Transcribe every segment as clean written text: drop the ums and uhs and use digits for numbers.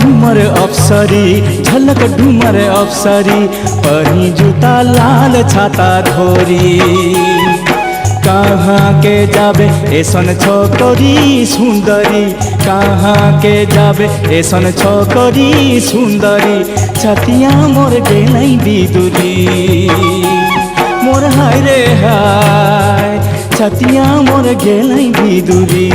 ढूमर अफसरी झलक ढूमर अफसरी परी जूता लाल छाता धोरी कहाँ के जाबे ऐसन छोकरी सुंदरी कहाँ के जाबे ऐसन छोकरी सुंदरी छतिया मोर गेलै बिदुरी मोर हाय रे हाय छतिया मोर गेलै बिदुरी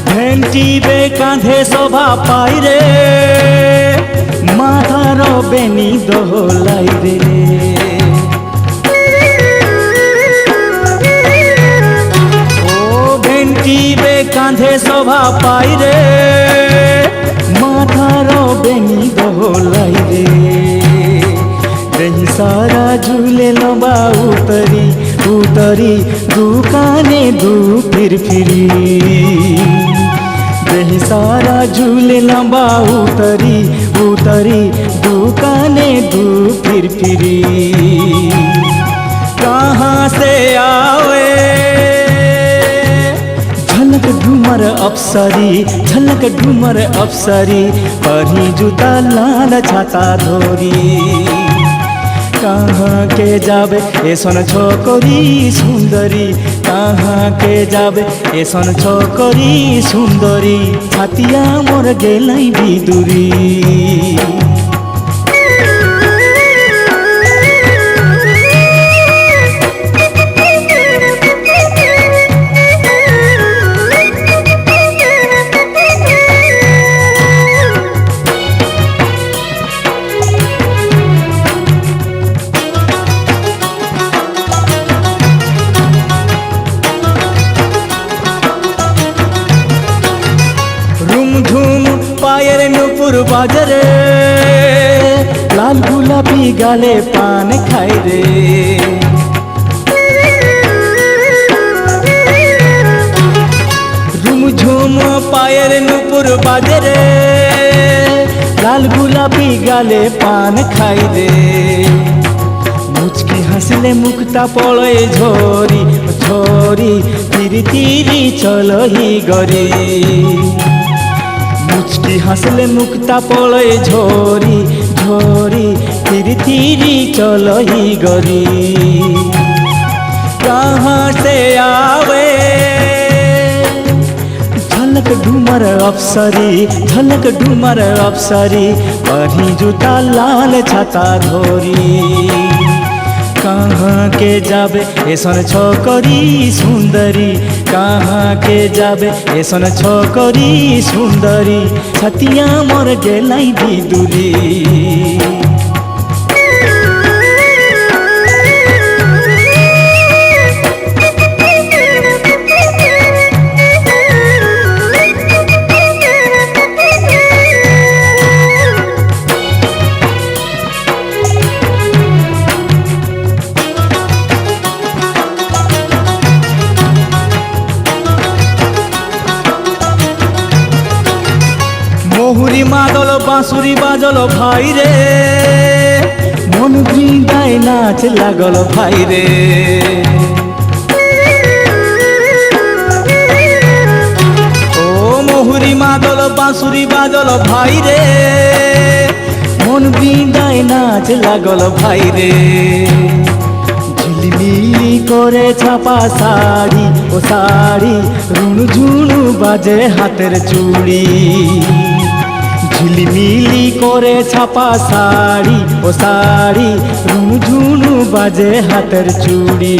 भेंटिबे कांधे शोभा पाई रे माथार बेनी दोहलाई रे ओ भेंटिबे कांधे शोभा पाई रे माथार बेनी दोहलाई रे रही सारा झूले लंबा उतरी उतरी दुकाने दू फिर फिरी रही सारा झूले लंबा उतरी उतरी दुकाने दू फिर फिरी कहाँ से आवे झलक ढूमर अफसरी झलक ढूमर अफसरी परी जूता लाल छाता धोरी कहाँ के जाबे ऐसन छोकरी सुंदरी कहाँ के जाबे ऐसन छोकरी सुंदरी छतिया मोर गेलै बिदुरी झूम पायर नुपुर बाजरे लाल गुलाबी गाले पान खाई रे झूम पायर नुपुर बाजरे लाल गुलाबी गाले पान खाई रे मुचकी हंसले मुक्ता पड़े झोरी झोरी तीरी तीरी चलो ही गरी मुचकी हंसले मुक्ता पड़े झोरी झोरी तीरी तीरी चलो ही गरी कहाँ से आवे झलक ढूमर अफसरी झलक ढूमर अफसरी परी जूता लाल छाता धोरी कहाँ के जाबे ऐसन छोकरी सुंदरी कहाँ के जाबे ऐसन छोकरी सुंदरी छतिया मोर गेलै बिदुरी मोहुरी मादल बांसुरी बाजल भाई रे मन बृंदाय नाच लागल भाई रे ओ मोहुरी मादल बांसुरी बाजल भाई रे मन बृंदाय नाच लागल भाई रे झिलमिली करे छापा साड़ी ओ साड़ी रुणु झुणु बाजे हाथेर चूड़ी झिलमिली करे छापा साड़ी ओ साड़ी रुणु झुणु बाजे हाथेर चूड़ी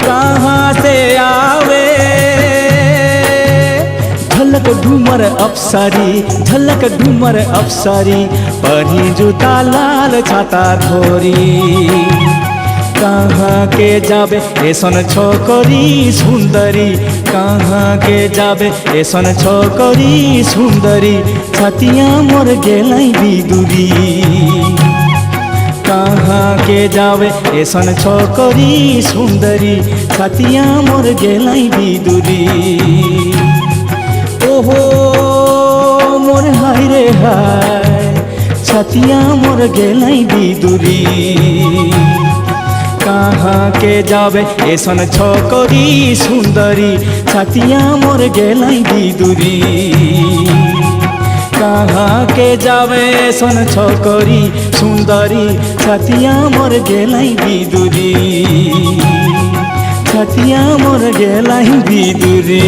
कहाँ से आवे झलक ढूमर अफसरी झलक ढूमर अफसरी परी जूता लाल छाता धोरी कहाँ के जाबे ऐसन छोकरी सुंदरी कहाँ के जाबे ऐसन छोकरी सुंदरी छतिया मोर गेलाई बिदुरी कहाँ के जावे ऐसन छोकरी सुंदरी छतिया मोर गेलाई बिदुरी ओहो मोर हाय रे हाय छतिया मोर गेलाई बिदुरी कहाँ के जावे ऐसन छोकरी सुंदरी छतिया मोर गेलाई बिदुरी कहाँ के जावे ऐसन छोकरी सुंदरी छतिया मोर गेलाई बिदुरी छतिया मोर गेलाई बिदुरी।